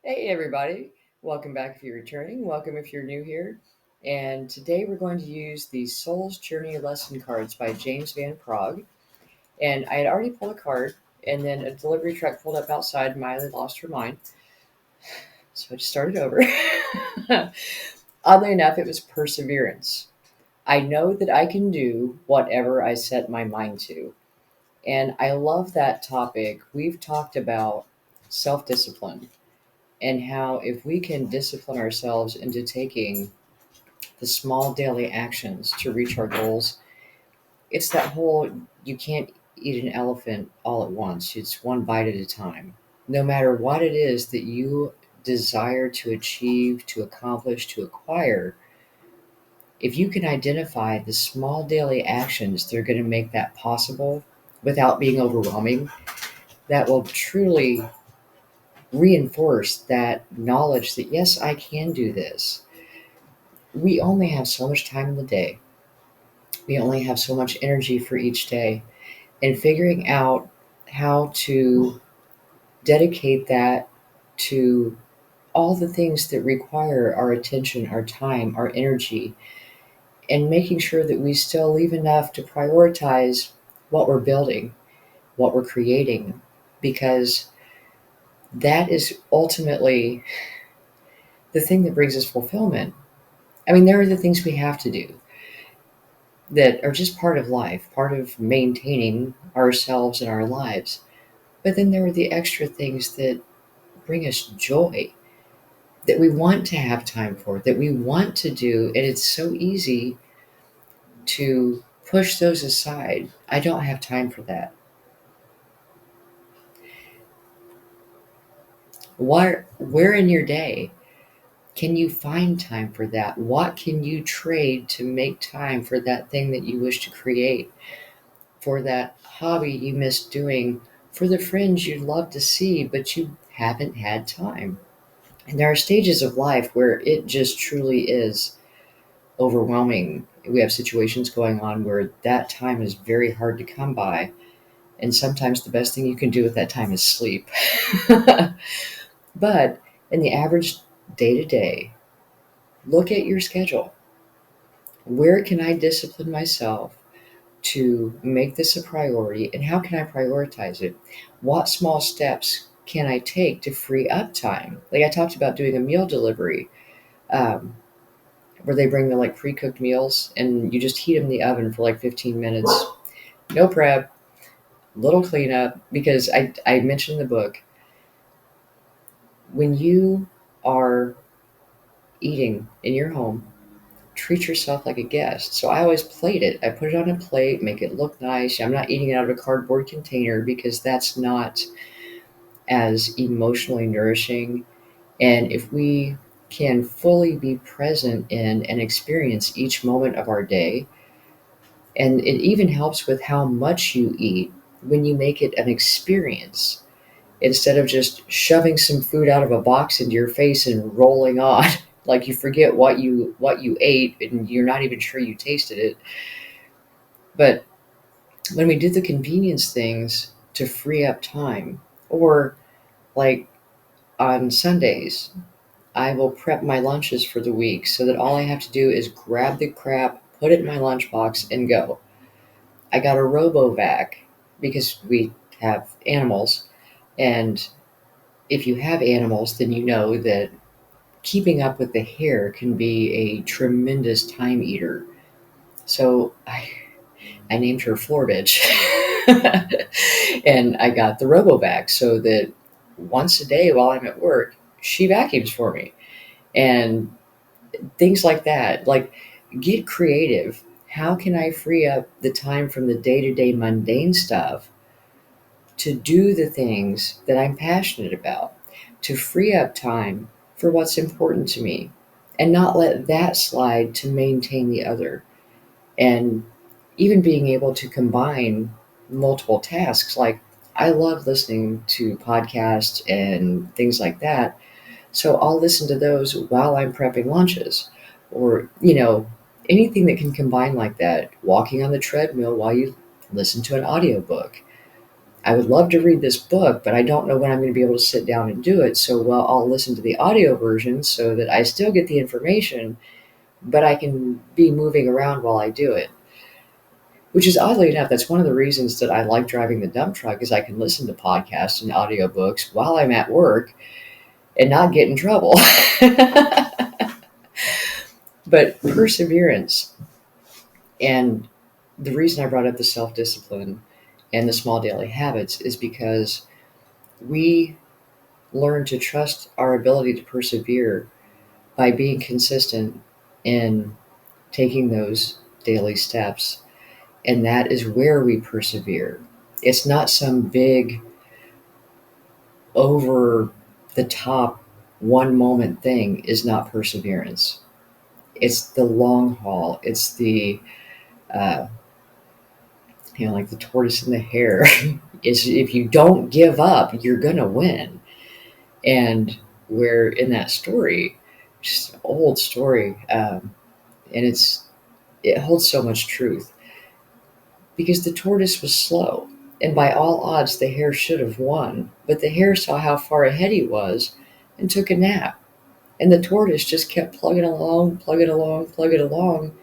Hey, everybody. Welcome back if you're returning. Welcome if you're new here. And today we're going to use the Soul's Journey lesson cards by James Van Prague. And I had already pulled a card, and then a delivery truck pulled up outside. Miley lost her mind. So I just started over. Oddly enough, it was perseverance. I know that I can do whatever I set my mind to. And I love that topic. We've talked about self discipline and how if we can discipline ourselves into taking the small daily actions to reach our goals, it's that whole you can't eat an elephant all at once. It's one bite at a time. No matter what it is that you desire to achieve, to accomplish, to acquire, if you can identify the small daily actions that are going to make that possible without being overwhelming, that will truly reinforce that knowledge that yes, I can do this. We only have so much time in the day. We only have so much energy for each day. And figuring out how to dedicate that to all the things that require our attention, our time, our energy, and making sure that we still leave enough to prioritize what we're building, what we're creating, because that is ultimately the thing that brings us fulfillment. I mean, there are the things we have to do that are just part of life, part of maintaining ourselves and our lives. But then there are the extra things that bring us joy, that we want to have time for, that we want to do. And it's so easy to push those aside. I don't have time for that. Where in your day can you find time for that? What can you trade to make time for that thing that you wish to create, for that hobby you miss doing, for the friends you'd love to see, but you haven't had time? And there are stages of life where it just truly is overwhelming. We have situations going on where that time is very hard to come by. And sometimes the best thing you can do with that time is sleep. But in the average day to day, look at your schedule. Where can I discipline myself to make this a priority? And how can I prioritize it? What small steps can I take to free up time? Like I talked about doing a meal delivery. Um, where they bring the like pre-cooked meals and you just heat them in the oven for like 15 minutes. No prep, little cleanup. Because I mentioned in the book, when you are eating in your home, treat yourself like a guest. So I always plate it. I put it on a plate, make it look nice. I'm not eating it out of a cardboard container because that's not as emotionally nourishing. And if we can fully be present in and experience each moment of our day, and it even helps with how much you eat when you make it an experience instead of just shoving some food out of a box into your face and rolling on like you forget what you ate and you're not even sure you tasted it. But when we do the convenience things to free up time, or like on Sundays, I will prep my lunches for the week so that all I have to do is grab the crap, put it in my lunchbox, and go. I got a RoboVac because we have animals. And if you have animals, then you know that keeping up with the hair can be a tremendous time eater. So I named her Floor Bitch. And I got the RoboVac so that once a day while I'm at work, she vacuums for me. And things like that. Like, get creative. How can I free up the time from the day to day mundane stuff to do the things that I'm passionate about, to free up time for what's important to me, and not let that slide to maintain the other? And even being able to combine multiple tasks. Like, I love listening to podcasts and things like that. So I'll listen to those while I'm prepping lunches, or, anything that can combine like that. Walking on the treadmill while you listen to an audiobook. I would love to read this book, but I don't know when I'm going to be able to sit down and do it. So, well, I'll listen to the audio version so that I still get the information, but I can be moving around while I do it. Which is oddly enough, that's one of the reasons that I like driving the dump truck is I can listen to podcasts and audiobooks while I'm at work and not get in trouble. But perseverance, and the reason I brought up the self-discipline and the small daily habits is because we learn to trust our ability to persevere by being consistent in taking those daily steps. And that is where we persevere. It's not some big, over the top, one moment thing, is not perseverance. It's the long haul. It's the, uh, like the tortoise and the hare. Is if you don't give up, you're going to win. And where in that story, just an old story, and it holds so much truth because the tortoise was slow, and by all odds the hare should have won, but the hare saw how far ahead he was and took a nap, and the tortoise just kept plugging along, plugging along, plugging along,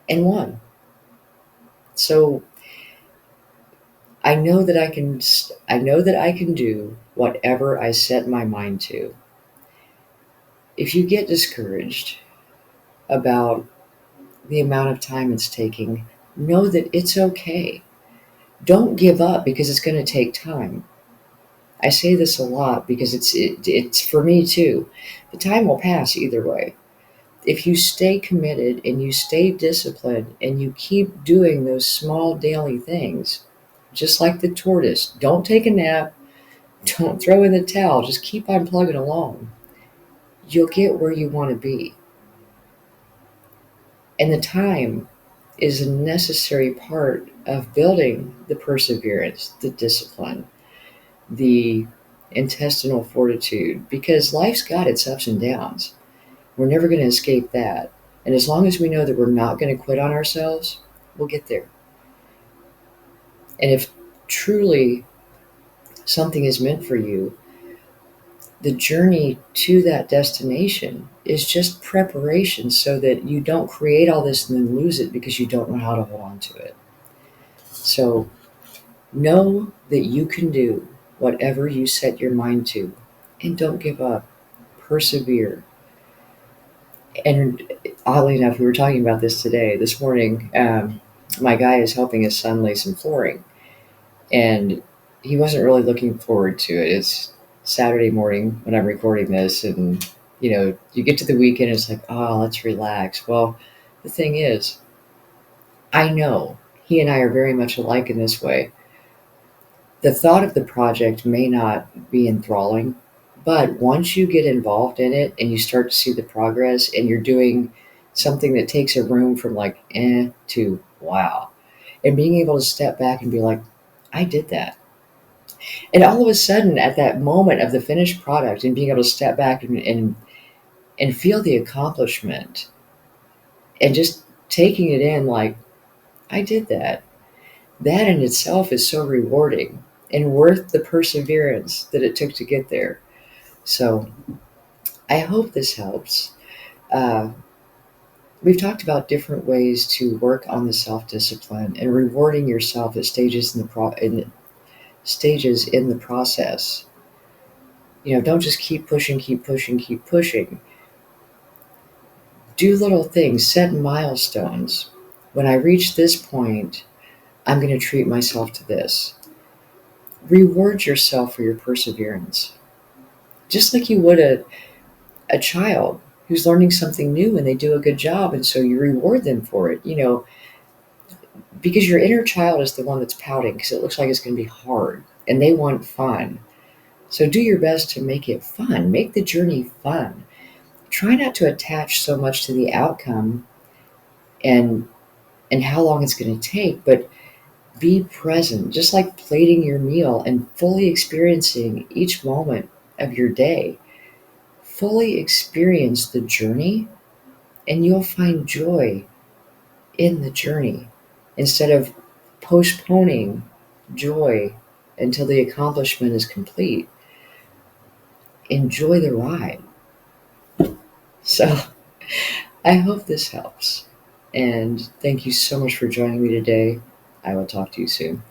and won. So I know that I can do whatever I set my mind to. If you get discouraged about the amount of time it's taking, know that it's okay. Don't give up because it's going to take time. I say this a lot because it's for me too. The time will pass either way. If you stay committed and you stay disciplined and you keep doing those small daily things, just like the tortoise, don't take a nap, don't throw in the towel, just keep on plugging along. You'll get where you want to be. And the time is a necessary part of building the perseverance, the discipline, the intestinal fortitude, because life's got its ups and downs. We're never going to escape that. And as long as we know that we're not going to quit on ourselves, we'll get there. And if truly something is meant for you, the journey to that destination is just preparation so that you don't create all this and then lose it because you don't know how to hold on to it. So know that you can do whatever you set your mind to, and don't give up. Persevere. And oddly enough, we were talking about this today, this morning. My guy is helping his son lay some flooring, and he wasn't really looking forward to it. It's Saturday morning when I'm recording this, and you get to the weekend, it's like, oh, let's relax. Well, the thing is, I know he and I are very much alike in this way. The thought of the project may not be enthralling, but once you get involved in it and you start to see the progress and you're doing something that takes a room from like to wow, and being able to step back and be like, I did that. And all of a sudden, at that moment of the finished product and being able to step back and feel the accomplishment and just taking it in like, I did that. That in itself is so rewarding and worth the perseverance that it took to get there. So I hope this helps. Uh, we've talked about different ways to work on the self-discipline and rewarding yourself at stages in the process. Don't just keep pushing, keep pushing, keep pushing. Do little things, set milestones. When I reach this point, I'm going to treat myself to this. Reward yourself for your perseverance, just like you would a child who's learning something new and they do a good job, and so you reward them for it, because your inner child is the one that's pouting because it looks like it's going to be hard and they want fun. So do your best to make it fun, make the journey fun. Try not to attach so much to the outcome and how long it's going to take, but be present, just like plating your meal and fully experiencing each moment of your day. Fully experience the journey, and you'll find joy in the journey instead of postponing joy until the accomplishment is complete. Enjoy the ride. So I hope this helps. And thank you so much for joining me today. I will talk to you soon.